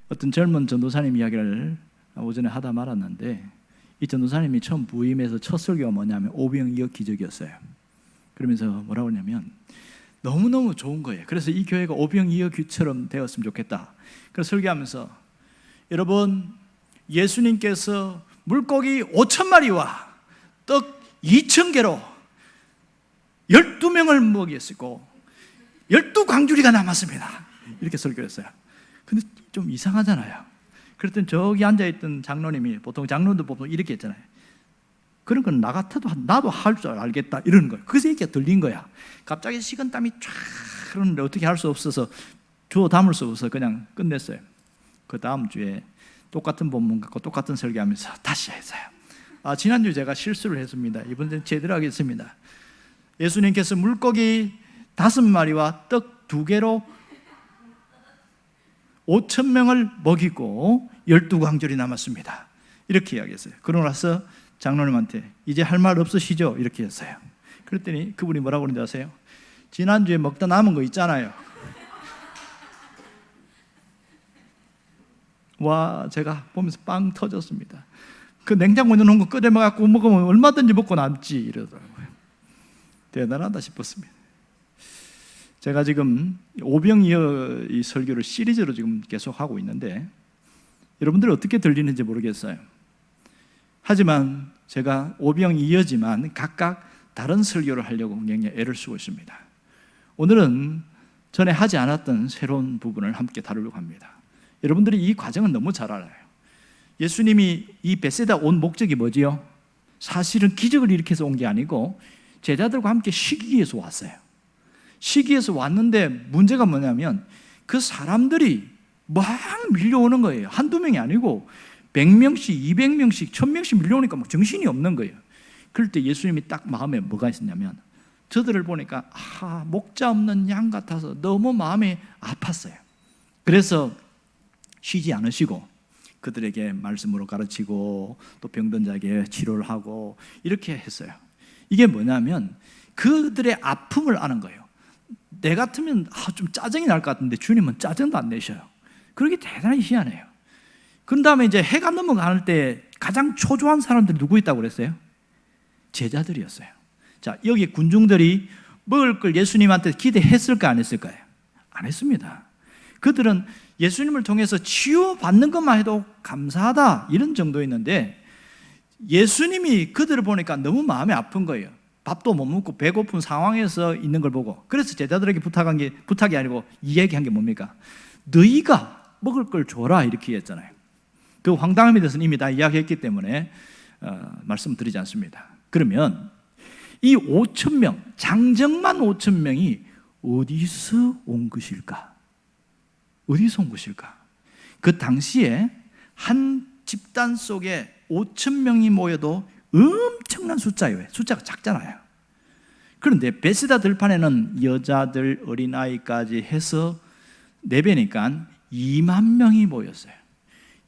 어떤 젊은 전도사님 이야기를 오전에 하다 말았는데, 이 전도사님이 처음 부임해서 첫 설교가 뭐냐면 오병이어 기적이었어요. 그러면서 뭐라고 하냐면 너무너무 좋은 거예요. 그래서 이 교회가 오병이어 귀처럼 되었으면 좋겠다. 그래서 설교하면서, 여러분, 예수님께서 물고기 5,000마리와 떡 2,000개로 12명을 먹였고 12광주리가 남았습니다. 이렇게 설교했어요. 근데 좀 이상하잖아요. 그랬더니 저기 앉아있던 장로님이, 보통 장로도 보통 이렇게 했잖아요. 그런 건 나 같아도 나도 할 줄 알겠다 이러는 거예요. 그래서 이렇게 들린 거야. 갑자기 식은땀이 쫙 흐르는데 어떻게 할 수 없어서, 주워 담을 수 없어서 그냥 끝냈어요. 그 다음 주에 똑같은 본문 갖고 똑같은 설교하면서 다시 했어요. 지난주 제가 실수를 했습니다. 이번엔 제대로 하겠습니다. 예수님께서 물고기 5마리와 떡 2개로 5,000명을 먹이고 12광절이 남았습니다. 이렇게 이야기했어요. 그러고 나서 장로님한테 이제 할 말 없으시죠? 이렇게 했어요. 그랬더니 그분이 뭐라고 그러는지 아세요? 지난주에 먹다 남은 거 있잖아요. 와, 제가 보면서 빵 터졌습니다. 그 냉장고에 넣은 거 끓여 먹고 먹으면 얼마든지 먹고 남지 이러더라고요. 대단하다 싶었습니다. 제가 지금 오병이어 이 설교를 시리즈로 지금 계속 하고 있는데 여러분들 어떻게 들리는지 모르겠어요. 하지만 제가 오병이어지만 각각 다른 설교를 하려고 굉장히 애를 쓰고 있습니다. 오늘은 전에 하지 않았던 새로운 부분을 함께 다루려고 합니다. 여러분들이 이 과정은 너무 잘 알아요. 예수님이 이 베세다 온 목적이 뭐지요? 사실은 기적을 일으켜서 온 게 아니고 제자들과 함께 쉬기 위해서 왔어요. 쉬기 위해서 왔는데 문제가 뭐냐면 그 사람들이 막 밀려오는 거예요. 한두 명이 아니고 100명씩, 200명씩, 1000명씩 밀려오니까 막 정신이 없는 거예요. 그럴 때 예수님이 딱 마음에 뭐가 있었냐면 저들을 보니까 목자 없는 양 같아서 너무 마음이 아팠어요. 그래서 쉬지 않으시고 그들에게 말씀으로 가르치고 또 병든 자에게 치료를 하고 이렇게 했어요. 이게 뭐냐면 그들의 아픔을 아는 거예요. 내 같으면 좀 짜증이 날 것 같은데 주님은 짜증도 안 내셔요. 그러게 대단히 희한해요. 그런 다음에 이제 해가 넘어갈 때 가장 초조한 사람들이 누구 있다고 그랬어요? 제자들이었어요. 자, 여기 군중들이 먹을 걸 예수님한테 기대했을까 안 했을까요? 안 했습니다. 그들은 예수님을 통해서 치유받는 것만 해도 감사하다 이런 정도였는데 예수님이 그들을 보니까 너무 마음이 아픈 거예요. 밥도 못 먹고 배고픈 상황에서 있는 걸 보고, 그래서 제자들에게 부탁이 아니고 이야기한 게 뭡니까? 너희가 먹을 걸 줘라 이렇게 했잖아요. 그 황당함에 대해서는 이미 다 이야기했기 때문에 말씀드리지 않습니다. 그러면 이 5,000명, 장정만 5,000명이 어디서 온 것일까? 어디서 온 것일까? 그 당시에 한 집단 속에 5,000명이 모여도 엄청난 숫자예요. 숫자가 작잖아요. 그런데 베세다 들판에는 여자들, 어린아이까지 해서 4배니까 2만 명이 모였어요.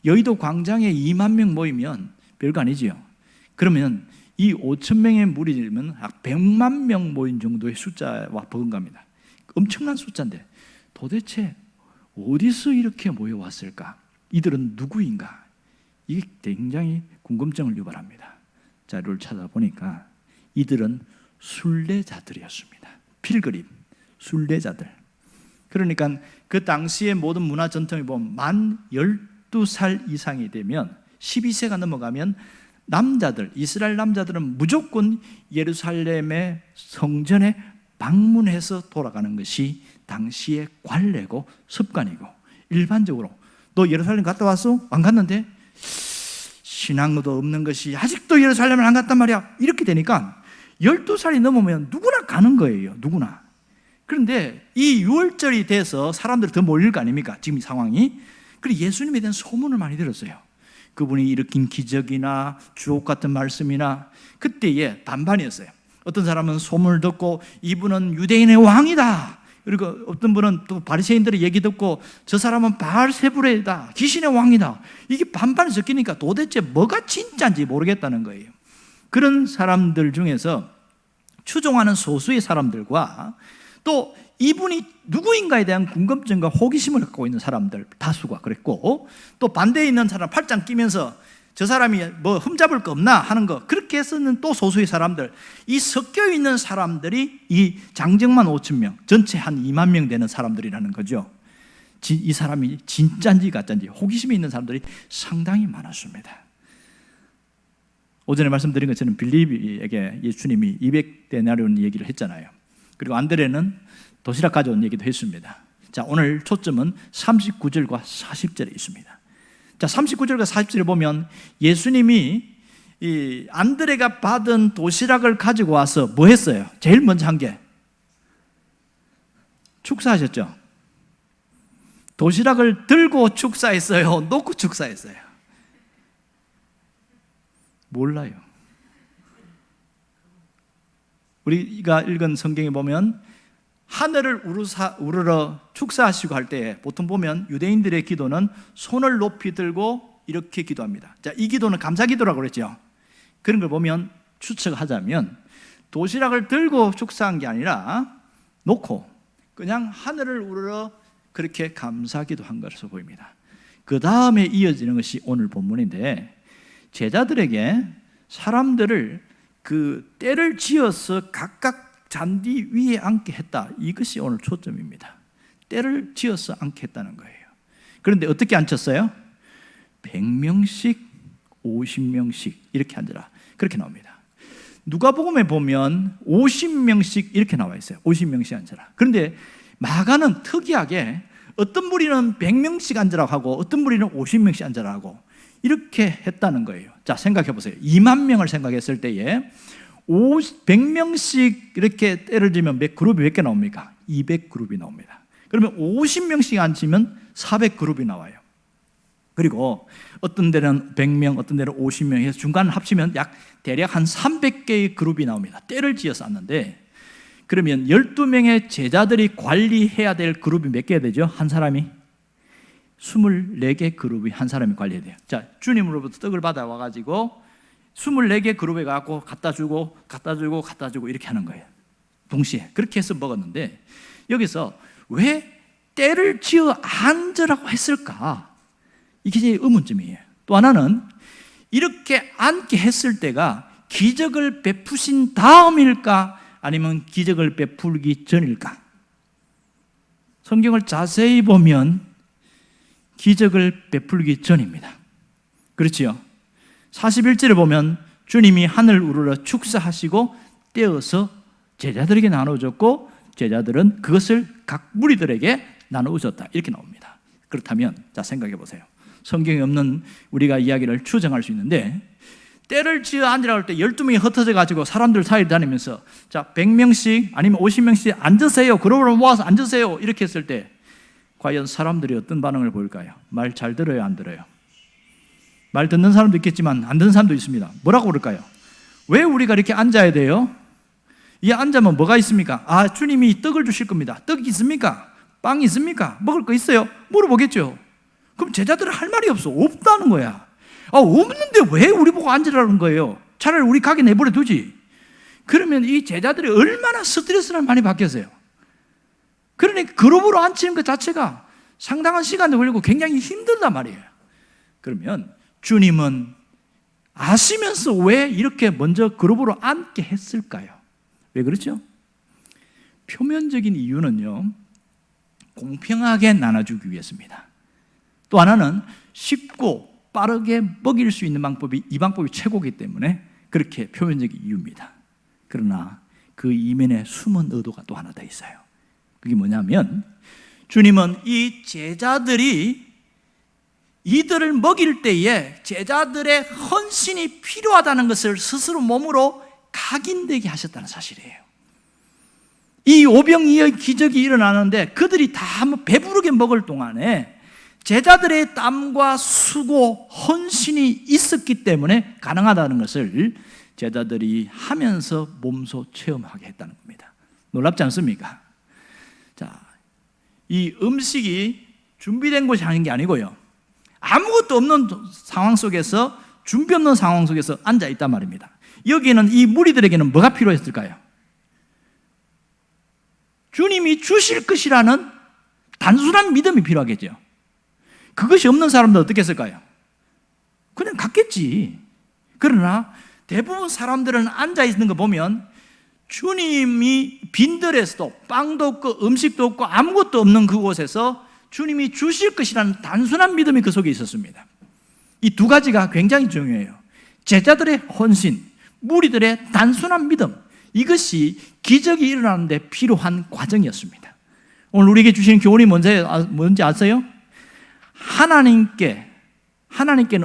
여의도 광장에 2만 명 모이면 별거 아니지요. 그러면 이 5,000명의 무리면 100만 명 모인 정도의 숫자와 버금갑니다. 엄청난 숫자인데 도대체 어디서 이렇게 모여왔을까? 이들은 누구인가? 이게 굉장히 궁금증을 유발합니다. 자료를 찾아보니까 이들은 순례자들이었습니다. 필그림, 순례자들. 그러니까 그 당시의 모든 문화 전통에 보면 만 12살 이상이 되면 12세가 넘어가면 남자들, 이스라엘 남자들은 무조건 예루살렘의 성전에 방문해서 돌아가는 것이 당시의 관례고 습관이고, 일반적으로 너 예루살렘 갔다 왔어? 안 갔는데? 신앙도 없는 것이 아직도 예루살렘을 안 갔단 말이야. 이렇게 되니까 12살이 넘으면 누구나 가는 거예요. 누구나. 그런데 이 6월절이 돼서 사람들이 더 몰릴 거 아닙니까? 지금 이 상황이. 그리고 예수님에 대한 소문을 많이 들었어요. 그분이 일으킨 기적이나 주옥 같은 말씀이나. 그때에 반반이었어요. 어떤 사람은 소문을 듣고 이분은 유대인의 왕이다. 그리고 어떤 분은 또 바리새인들의 얘기 듣고 저 사람은 바알세불이다, 귀신의 왕이다. 이게 반반이 섞이니까 도대체 뭐가 진짜인지 모르겠다는 거예요. 그런 사람들 중에서 추종하는 소수의 사람들과 또 이분이 누구인가에 대한 궁금증과 호기심을 갖고 있는 사람들 다수가 그랬고, 또 반대에 있는 사람 팔짱 끼면서 저 사람이 뭐 흠잡을 거 없나 하는 거, 그렇게 해서는 또 소수의 사람들, 이 섞여 있는 사람들이 이 장정만 5천 명, 전체 한 2만 명 되는 사람들이라는 거죠. 이 사람이 진짜인지 가짜인지 호기심이 있는 사람들이 상당히 많았습니다. 오전에 말씀드린 것처럼 빌립에게 예수님이 200데나리온 얘기를 했잖아요. 그리고 안드레는 도시락 가져온 얘기도 했습니다. 자, 오늘 초점은 39절과 40절에 있습니다. 자, 39절과 40절에 보면 예수님이 이 안드레가 받은 도시락을 가지고 와서 뭐 했어요? 제일 먼저 한 게 축사하셨죠? 도시락을 들고 축사했어요? 놓고 축사했어요? 몰라요. 우리가 읽은 성경에 보면 하늘을 우러러 축사하시고 할 때 보통 보면 유대인들의 기도는 손을 높이 들고 이렇게 기도합니다. 자, 이 기도는 감사 기도라고 그랬죠. 그런 걸 보면 추측하자면 도시락을 들고 축사한 게 아니라 놓고 그냥 하늘을 우러러 그렇게 감사 기도한 것으로 보입니다. 그 다음에 이어지는 것이 오늘 본문인데, 제자들에게 사람들을 그 때를 지어서 각각 잔디 위에 앉게 했다. 이것이 오늘 초점입니다. 때를 지어서 앉게 했다는 거예요. 그런데 어떻게 앉혔어요? 100명씩 50명씩 이렇게 앉으라, 그렇게 나옵니다. 누가복음에 보면 50명씩 이렇게 나와 있어요. 50명씩 앉으라. 그런데 마가는 특이하게 어떤 무리는 100명씩 앉으라고 하고 어떤 무리는 50명씩 앉으라고 하고 이렇게 했다는 거예요. 자, 생각해 보세요. 2만 명을 생각했을 때에 100명씩 이렇게 때를 지면 그룹이 몇 개 나옵니까? 200그룹이 나옵니다. 그러면 50명씩 앉으면 400그룹이 나와요. 그리고 어떤 데는 100명, 어떤 데는 50명 해서 중간 합치면 대략 한 300개의 그룹이 나옵니다. 때를 지어서 앉는데, 그러면 12명의 제자들이 관리해야 될 그룹이 몇 개가 되죠? 한 사람이 24개 그룹이 한 사람이 관리해야 돼요. 자, 주님으로부터 떡을 받아와가지고 24개 그룹에 갖고 갖다 주고 이렇게 하는 거예요. 동시에 그렇게 해서 먹었는데, 여기서 왜 때를 지어 앉으라고 했을까? 이게 제 의문점이에요. 또 하나는 이렇게 앉게 했을 때가 기적을 베푸신 다음일까? 아니면 기적을 베풀기 전일까? 성경을 자세히 보면 기적을 베풀기 전입니다. 그렇지요? 41절에 보면 주님이 하늘 우러러 축사하시고 떼어서 제자들에게 나눠줬고 제자들은 그것을 각 무리들에게 나누어줬다, 이렇게 나옵니다. 그렇다면 자, 생각해 보세요. 성경에 없는 우리가 이야기를 추정할 수 있는데, 때를 지어 앉으라고 할 때 12명이 흩어져 가지고 사람들 사이를 다니면서 자, 100명씩 아니면 50명씩 앉으세요, 그룹을 모아서 앉으세요 이렇게 했을 때 과연 사람들이 어떤 반응을 보일까요? 말 잘 들어요, 안 들어요? 말 듣는 사람도 있겠지만 안 듣는 사람도 있습니다. 뭐라고 그럴까요? 왜 우리가 이렇게 앉아야 돼요? 이 앉으면 뭐가 있습니까? 아, 주님이 떡을 주실 겁니다. 떡이 있습니까? 빵이 있습니까? 먹을 거 있어요? 물어보겠죠. 그럼 제자들은 할 말이 없다는 거야. 아, 없는데 왜 우리 보고 앉으라는 거예요? 차라리 우리 가게 내버려 두지. 그러면 이 제자들이 얼마나 스트레스를 많이 받겠어요. 그러니까 그룹으로 앉히는 것 자체가 상당한 시간이 걸리고 굉장히 힘들단 말이에요. 그러면 주님은 아시면서 왜 이렇게 먼저 그룹으로 앉게 했을까요? 왜 그렇죠? 표면적인 이유는요, 공평하게 나눠주기 위해서입니다. 또 하나는 쉽고 빠르게 먹일 수 있는 방법이 이 방법이 최고이기 때문에 그렇게 표면적인 이유입니다. 그러나 그 이면에 숨은 의도가 또 하나 더 있어요. 그게 뭐냐면 주님은 이 제자들이 이들을 먹일 때에 제자들의 헌신이 필요하다는 것을 스스로 몸으로 각인되게 하셨다는 사실이에요. 이 오병이어의 기적이 일어나는데 그들이 다 배부르게 먹을 동안에 제자들의 땀과 수고, 헌신이 있었기 때문에 가능하다는 것을 제자들이 하면서 몸소 체험하게 했다는 겁니다. 놀랍지 않습니까? 자, 이 음식이 준비된 것이 하는 게 아니고요, 아무것도 없는 상황 속에서, 준비 없는 상황 속에서 앉아 있단 말입니다. 여기에는 이 무리들에게는 뭐가 필요했을까요? 주님이 주실 것이라는 단순한 믿음이 필요하겠죠. 그것이 없는 사람들 어떻게 했을까요? 그냥 갔겠지. 그러나 대부분 사람들은 앉아 있는 거 보면 주님이 빈들에서도 빵도 없고 음식도 없고 아무것도 없는 그곳에서 주님이 주실 것이라는 단순한 믿음이 그 속에 있었습니다. 이 두 가지가 굉장히 중요해요. 제자들의 헌신, 무리들의 단순한 믿음, 이것이 기적이 일어나는데 필요한 과정이었습니다. 오늘 우리에게 주시는 교훈이 뭔지 아세요? 하나님께는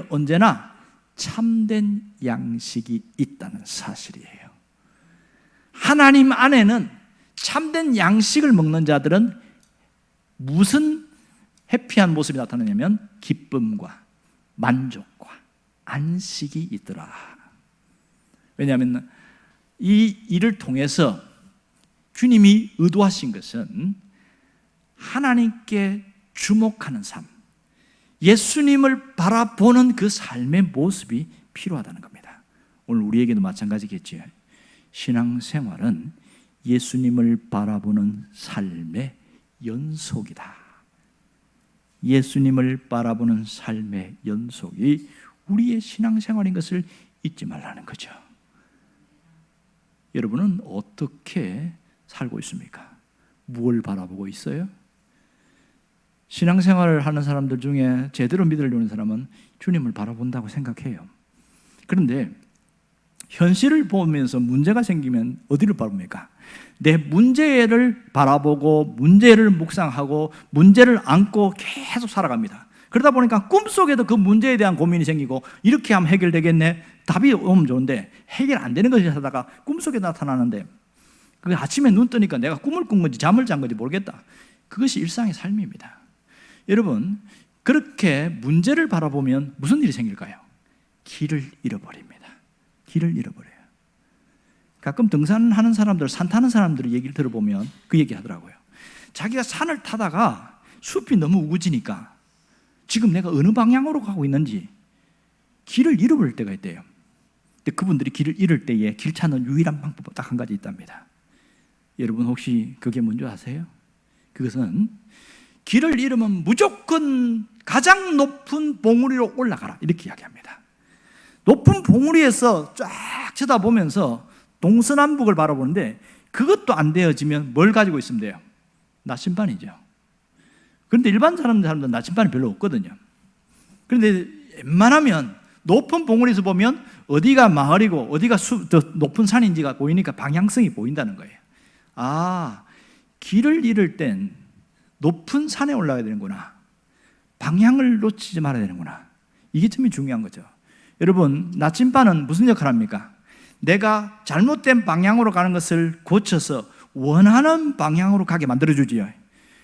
언제나 참된 양식이 있다는 사실이에요. 하나님 안에는 참된 양식을 먹는 자들은 무슨 해피한 모습이 나타나냐면 기쁨과 만족과 안식이 있더라. 왜냐하면 이 일을 통해서 주님이 의도하신 것은 하나님께 주목하는 삶, 예수님을 바라보는 그 삶의 모습이 필요하다는 겁니다. 오늘 우리에게도 마찬가지겠지요. 신앙생활은 예수님을 바라보는 삶의 연속이다. 예수님을 바라보는 삶의 연속이 우리의 신앙생활인 것을 잊지 말라는 거죠. 여러분은 어떻게 살고 있습니까? 무엇을 바라보고 있어요? 신앙생활을 하는 사람들 중에 제대로 믿으려는 사람은 주님을 바라본다고 생각해요. 그런데 현실을 보면서 문제가 생기면 어디를 바라봅니까? 내 문제를 바라보고 문제를 묵상하고 문제를 안고 계속 살아갑니다. 그러다 보니까 꿈속에도 그 문제에 대한 고민이 생기고 이렇게 하면 해결되겠네, 답이 오면 좋은데 해결 안 되는 것을 하다가 꿈속에 나타나는데 그 아침에 눈 뜨니까 내가 꿈을 꾼 건지 잠을 잔 건지 모르겠다. 그것이 일상의 삶입니다. 여러분, 그렇게 문제를 바라보면 무슨 일이 생길까요? 길을 잃어버립니다. 길을 잃어버려요. 가끔 등산하는 사람들, 산 타는 사람들의 얘기를 들어보면 그 얘기 하더라고요. 자기가 산을 타다가 숲이 너무 우거지니까 지금 내가 어느 방향으로 가고 있는지 길을 잃어버릴 때가 있대요. 근데 그분들이 길을 잃을 때에 길 찾는 유일한 방법은 딱 한 가지 있답니다. 여러분 혹시 그게 뭔지 아세요? 그것은 길을 잃으면 무조건 가장 높은 봉우리로 올라가라, 이렇게 이야기합니다. 높은 봉우리에서 쫙 쳐다보면서 동서남북을 바라보는데 그것도 안 되어지면 뭘 가지고 있으면 돼요? 나침반이죠. 그런데 일반 사람들은 나침반이 별로 없거든요. 그런데 웬만하면 높은 봉우리에서 보면 어디가 마을이고 어디가 더 높은 산인지가 보이니까 방향성이 보인다는 거예요. 아, 길을 잃을 땐 높은 산에 올라가야 되는구나, 방향을 놓치지 말아야 되는구나, 이게 참 중요한 거죠. 여러분, 나침반은 무슨 역할을 합니까? 내가 잘못된 방향으로 가는 것을 고쳐서 원하는 방향으로 가게 만들어주지요.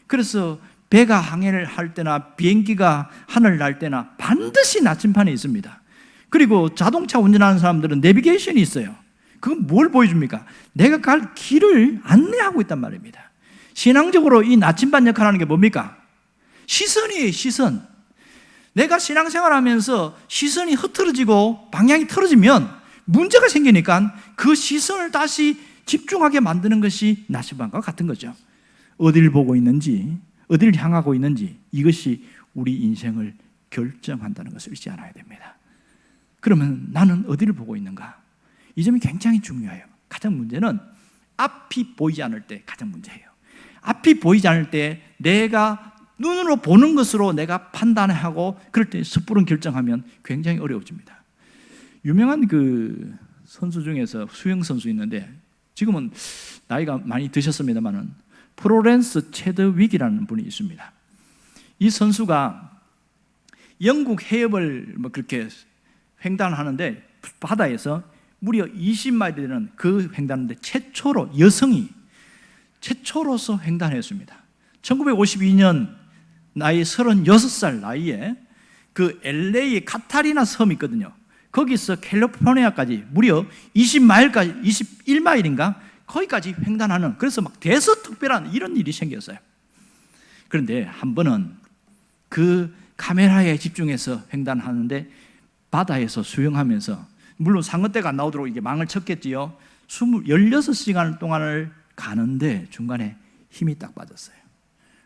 그래서 배가 항해를 할 때나 비행기가 하늘을 날 때나 반드시 나침반이 있습니다. 그리고 자동차 운전하는 사람들은 내비게이션이 있어요. 그건 뭘 보여줍니까? 내가 갈 길을 안내하고 있단 말입니다. 신앙적으로 이 나침반 역할을 하는 게 뭡니까? 시선이에요, 시선. 내가 신앙생활하면서 시선이 흐트러지고 방향이 틀어지면 문제가 생기니까 그 시선을 다시 집중하게 만드는 것이 나침반과 같은 거죠. 어디를 보고 있는지, 어디를 향하고 있는지, 이것이 우리 인생을 결정한다는 것을 잊지 않아야 됩니다. 그러면 나는 어디를 보고 있는가? 이 점이 굉장히 중요해요. 가장 문제는 앞이 보이지 않을 때 가장 문제예요. 앞이 보이지 않을 때 내가 눈으로 보는 것으로 내가 판단하고 그럴 때 섣부른 결정하면 굉장히 어려워집니다. 유명한 그 선수 중에서 수영 선수 있는데 지금은 나이가 많이 드셨습니다만은 프로렌스 체드윅이라는 분이 있습니다. 이 선수가 영국 해협을 그렇게 횡단하는데 바다에서 무려 20마일이 되는 그 횡단인데 최초로서 횡단했습니다. 1952년 나이 36살 나이에 그 LA 카타리나 섬이 있거든요. 거기서 캘리포니아까지 무려 20마일까지 21마일인가 거기까지 횡단하는, 그래서 막 대서특별한 이런 일이 생겼어요. 그런데 한 번은 그 카메라에 집중해서 횡단하는데 바다에서 수영하면서, 물론 상어떼가 안 나오도록 이게 망을 쳤겠지요. 16시간 동안을 가는데 중간에 힘이 딱 빠졌어요.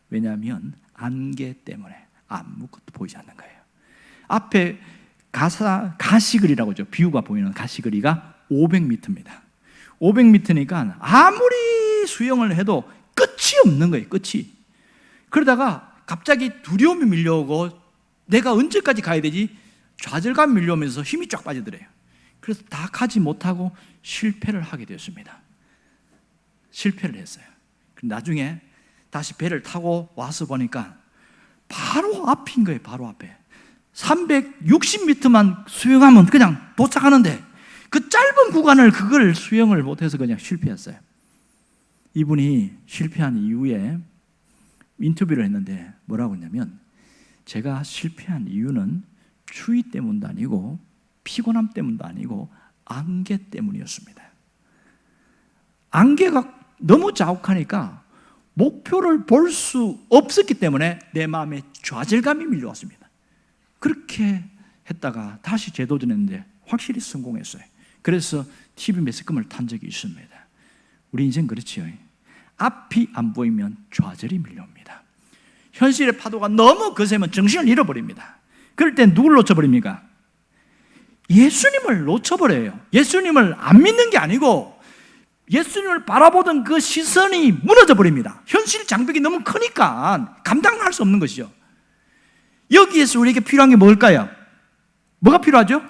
왜냐하면 안개 때문에 아무것도 보이지 않는 거예요. 앞에 가시거리라고 하죠. 비유가 보이는 가시거리가 500m입니다. 500m니까 아무리 수영을 해도 끝이 없는 거예요. 끝이. 그러다가 갑자기 두려움이 밀려오고 내가 언제까지 가야 되지? 좌절감 밀려오면서 힘이 쫙 빠지더래요. 그래서 다 가지 못하고 실패를 하게 되었습니다. 실패를 했어요. 나중에 다시 배를 타고 와서 보니까 바로 앞인 거예요. 바로 앞에 360m만 수영하면 그냥 도착하는데 그 짧은 구간을 그걸 수영을 못해서 그냥 실패했어요. 이분이 실패한 이후에 인터뷰를 했는데 뭐라고 했냐면, 제가 실패한 이유는 추위 때문도 아니고 피곤함 때문도 아니고 안개 때문이었습니다. 안개가 너무 자욱하니까 목표를 볼 수 없었기 때문에 내 마음에 좌절감이 밀려왔습니다. 그렇게 했다가 다시 재도전했는데 확실히 성공했어요. 그래서 TV 매스컴을 탄 적이 있습니다. 우리 인생 그렇지요. 앞이 안 보이면 좌절이 밀려옵니다. 현실의 파도가 너무 거세면 정신을 잃어버립니다. 그럴 땐 누굴 놓쳐버립니까? 예수님을 놓쳐버려요. 예수님을 안 믿는 게 아니고 예수님을 바라보던 그 시선이 무너져 버립니다. 현실 장벽이 너무 크니까 감당할 수 없는 것이죠. 여기에서 우리에게 필요한 게 뭘까요? 뭐가 필요하죠?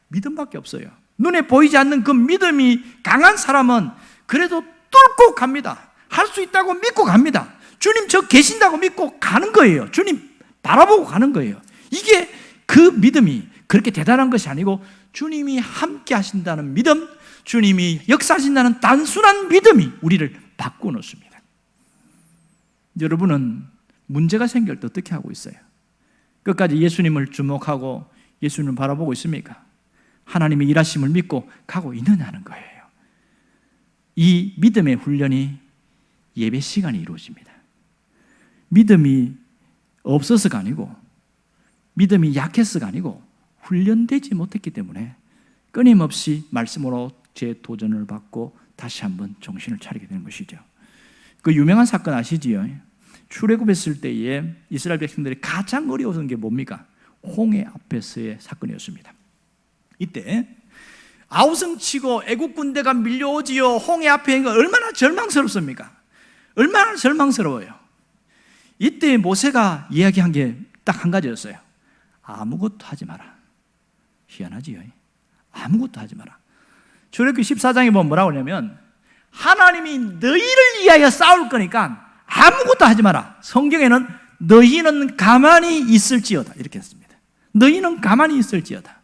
믿음밖에 없어요. 눈에 보이지 않는 그 믿음이 강한 사람은 그래도 뚫고 갑니다. 할 수 있다고 믿고 갑니다. 주님 저 계신다고 믿고 가는 거예요. 주님 바라보고 가는 거예요. 이게 그 믿음이 그렇게 대단한 것이 아니고 주님이 함께 하신다는 믿음, 주님이 역사하신다는 단순한 믿음이 우리를 바꿔놓습니다. 여러분은 문제가 생길 때 어떻게 하고 있어요? 끝까지 예수님을 주목하고 예수님을 바라보고 있습니까? 하나님의 일하심을 믿고 가고 있느냐는 거예요. 이 믿음의 훈련이 예배 시간에 이루어집니다. 믿음이 없어서가 아니고 믿음이 약해서가 아니고 훈련되지 못했기 때문에 끊임없이 말씀으로 재도전을 받고 다시 한번 정신을 차리게 되는 것이죠. 그 유명한 사건 아시지요? 출애굽했을 때에 이스라엘 백성들이 가장 어려웠던 게 뭡니까? 홍해 앞에서의 사건이었습니다. 이때 아우성치고 애국 군대가 밀려오지요. 홍해 앞에 있는 거 얼마나 절망스럽습니까? 얼마나 절망스러워요. 이때 모세가 이야기한 게 딱 한 가지였어요. 아무것도 하지 마라. 희한하지요. 아무것도 하지 마라. 출애굽기 14장에 보면 뭐라고 하냐면 하나님이 너희를 위하여 싸울 거니까 아무것도 하지 마라. 성경에는 너희는 가만히 있을지어다 이렇게 했습니다. 너희는 가만히 있을지어다.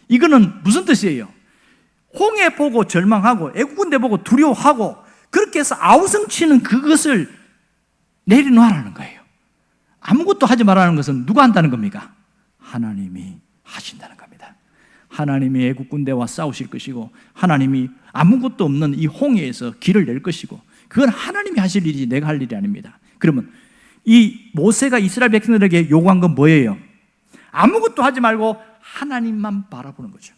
이거는 무슨 뜻이에요? 홍해 보고 절망하고 애국군대 보고 두려워하고 그렇게 해서 아우성치는 그것을 내려놓으라는 거예요. 아무것도 하지 말라는 것은 누가 한다는 겁니까? 하나님이 하신다는 겁니다. 하나님이 애국군대와 싸우실 것이고 하나님이 아무것도 없는 이 홍해에서 길을 낼 것이고 그건 하나님이 하실 일이지 내가 할 일이 아닙니다. 그러면 이 모세가 이스라엘 백성들에게 요구한 건 뭐예요? 아무것도 하지 말고 하나님만 바라보는 거죠.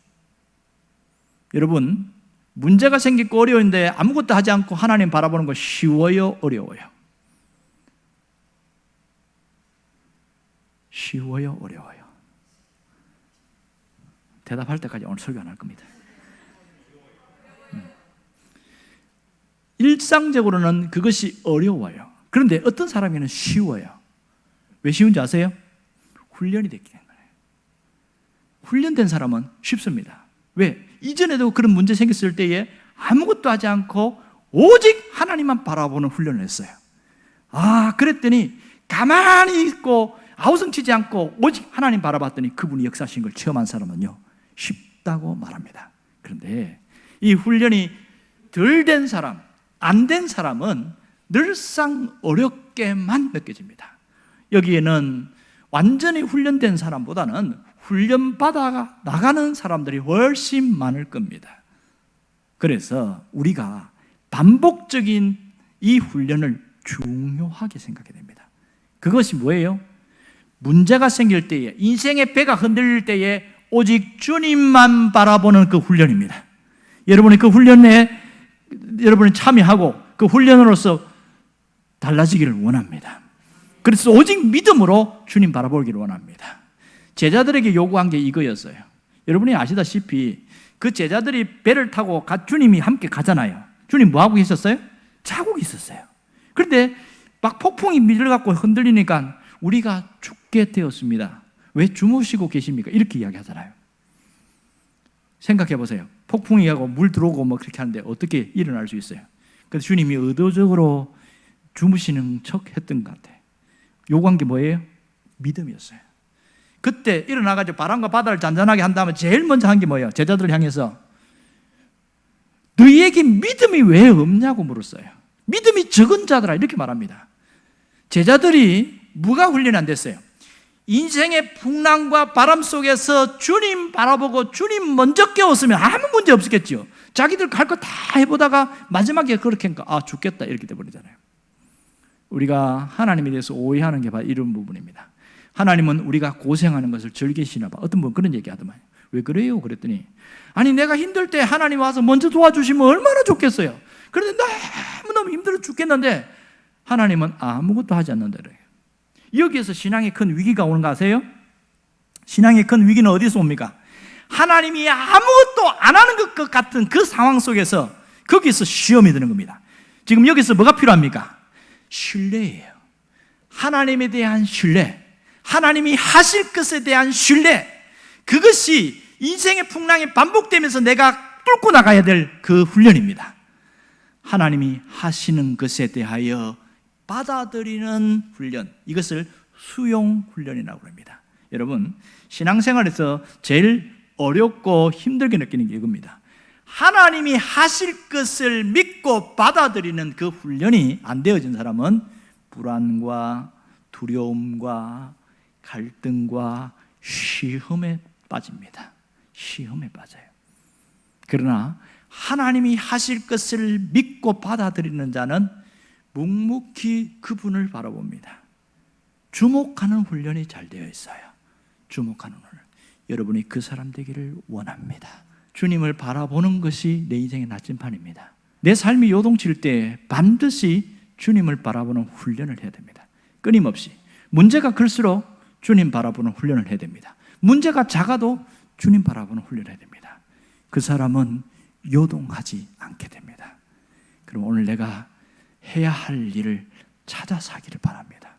여러분, 문제가 생기고 어려운데 아무것도 하지 않고 하나님 바라보는 거 쉬워요? 어려워요? 쉬워요? 어려워요? 대답할 때까지 오늘 설교 안 할 겁니다. 일상적으로는 그것이 어려워요. 그런데 어떤 사람에게는 쉬워요. 왜 쉬운지 아세요? 훈련이 됐기 때문에. 훈련된 사람은 쉽습니다. 왜? 이전에도 그런 문제 생겼을 때에 아무것도 하지 않고 오직 하나님만 바라보는 훈련을 했어요. 그랬더니 가만히 있고 아우성치지 않고 오직 하나님 바라봤더니 그분이 역사하신 걸 체험한 사람은요 쉽다고 말합니다. 그런데 이 훈련이 덜 된 사람, 안 된 사람은 늘상 어렵게만 느껴집니다. 여기에는 완전히 훈련된 사람보다는 훈련받아 나가는 사람들이 훨씬 많을 겁니다. 그래서 우리가 반복적인 이 훈련을 중요하게 생각해야 됩니다. 그것이 뭐예요? 문제가 생길 때에, 인생의 배가 흔들릴 때에 오직 주님만 바라보는 그 훈련입니다. 여러분이 그 훈련에 여러분이 참여하고 그 훈련으로서 달라지기를 원합니다. 그래서 오직 믿음으로 주님 바라보기를 원합니다. 제자들에게 요구한 게 이거였어요. 여러분이 아시다시피 그 제자들이 배를 타고 주님이 함께 가잖아요. 주님 뭐하고 계셨어요? 자고 있었어요. 그런데 막 폭풍이 밀려갖고 흔들리니까 우리가 죽게 되었습니다. 왜 주무시고 계십니까? 이렇게 이야기하잖아요. 생각해 보세요. 폭풍이 하고 물 들어오고 뭐 그렇게 하는데 어떻게 일어날 수 있어요? 그래서 주님이 의도적으로 주무시는 척 했던 것 같아요. 요구한 게 뭐예요? 믿음이었어요. 그때 일어나가지고 바람과 바다를 잔잔하게 한 다음에 제일 먼저 한 게 뭐예요? 제자들을 향해서 너희에게 믿음이 왜 없냐고 물었어요. 믿음이 적은 자들아 이렇게 말합니다. 제자들이 뭐가 훈련이 안 됐어요? 인생의 풍랑과 바람 속에서 주님 바라보고 주님 먼저 깨웠으면 아무 문제 없었겠죠. 자기들 갈 거 다 해보다가 마지막에 그렇게 하니까 죽겠다 이렇게 돼버리잖아요. 우리가 하나님에 대해서 오해하는 게 바로 이런 부분입니다. 하나님은 우리가 고생하는 것을 즐기시나 봐. 어떤 분 그런 얘기 하더만. 왜 그래요? 그랬더니 아니 내가 힘들 때 하나님 와서 먼저 도와주시면 얼마나 좋겠어요. 그런데 너무너무 힘들어 죽겠는데 하나님은 아무것도 하지 않는다 그래요. 여기에서 신앙의 큰 위기가 오는 거 아세요? 신앙의 큰 위기는 어디서 옵니까? 하나님이 아무것도 안 하는 것 같은 그 상황 속에서 거기서 시험이 드는 겁니다. 지금 여기서 뭐가 필요합니까? 신뢰예요. 하나님에 대한 신뢰, 하나님이 하실 것에 대한 신뢰, 그것이 인생의 풍랑이 반복되면서 내가 뚫고 나가야 될 그 훈련입니다. 하나님이 하시는 것에 대하여 받아들이는 훈련, 이것을 수용 훈련이라고 합니다. 여러분, 신앙생활에서 제일 어렵고 힘들게 느끼는 게 이겁니다. 하나님이 하실 것을 믿고 받아들이는 그 훈련이 안 되어진 사람은 불안과 두려움과 갈등과 시험에 빠집니다. 시험에 빠져요. 그러나 하나님이 하실 것을 믿고 받아들이는 자는 묵묵히 그분을 바라봅니다. 주목하는 훈련이 잘 되어 있어요. 주목하는 훈련. 여러분이 그 사람 되기를 원합니다. 주님을 바라보는 것이 내 인생의 나침판입니다. 내 삶이 요동칠 때 반드시 주님을 바라보는 훈련을 해야 됩니다. 끊임없이. 문제가 클수록 주님 바라보는 훈련을 해야 됩니다. 문제가 작아도 주님 바라보는 훈련을 해야 됩니다. 그 사람은 요동하지 않게 됩니다. 그럼 오늘 내가 해야 할 일을 찾아서 하기를 바랍니다.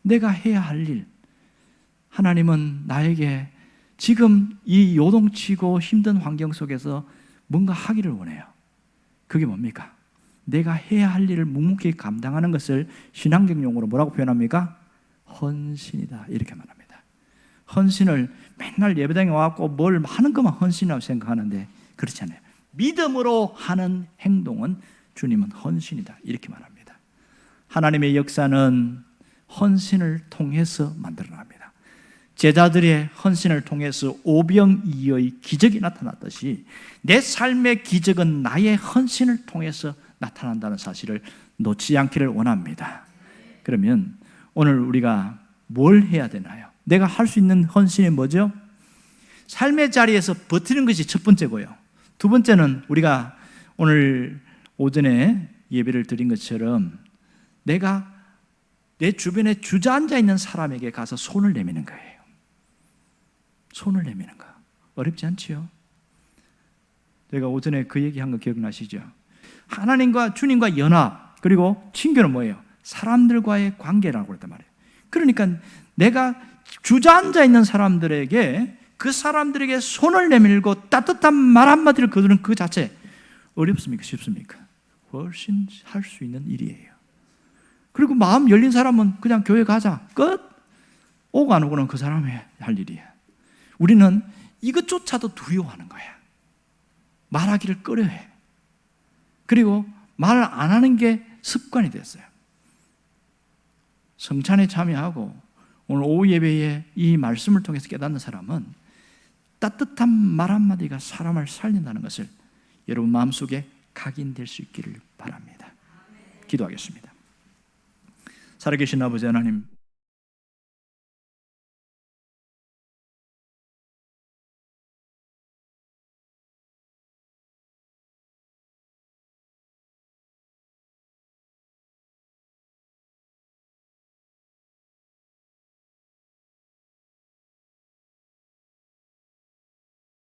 내가 해야 할 일, 하나님은 나에게 지금 이 요동치고 힘든 환경 속에서 뭔가 하기를 원해요. 그게 뭡니까? 내가 해야 할 일을 묵묵히 감당하는 것을 신앙적 용어로 뭐라고 표현합니까? 헌신이다 이렇게 말합니다. 헌신을 맨날 예배당에 와갖고 뭘 하는 것만 헌신이라고 생각하는데 그렇지 않아요. 믿음으로 하는 행동은 주님은 헌신이다 이렇게 말합니다. 하나님의 역사는 헌신을 통해서 만들어납니다. 제자들의 헌신을 통해서 오병이어의 기적이 나타났듯이 내 삶의 기적은 나의 헌신을 통해서 나타난다는 사실을 놓치지 않기를 원합니다. 그러면 오늘 우리가 뭘 해야 되나요? 내가 할 수 있는 헌신이 뭐죠? 삶의 자리에서 버티는 것이 첫 번째고요. 두 번째는 우리가 오늘 오전에 예배를 드린 것처럼 내가 내 주변에 주저앉아 있는 사람에게 가서 손을 내미는 거예요. 손을 내미는 거 어렵지 않지요? 제가 오전에 그 얘기한 거 기억나시죠? 하나님과 주님과 연합, 그리고 친교는 뭐예요? 사람들과의 관계라고 했단 말이에요. 그러니까 내가 주저앉아 있는 사람들에게 그 사람들에게 손을 내밀고 따뜻한 말 한마디를 거두는 그 자체 어렵습니까? 쉽습니까? 훨씬 할 수 있는 일이에요. 그리고 마음 열린 사람은 그냥 교회 가자 끝. 오고 안 오고는 그 사람의 할 일이야. 우리는 이것조차도 두려워하는 거야. 말하기를 꺼려해. 그리고 말을 안 하는 게 습관이 됐어요. 성찬에 참여하고 오늘 오후 예배에 이 말씀을 통해서 깨닫는 사람은 따뜻한 말 한마디가 사람을 살린다는 것을 여러분 마음속에 각인될 수 있기를 바랍니다. 기도하겠습니다. 살아계신 아버지 하나님,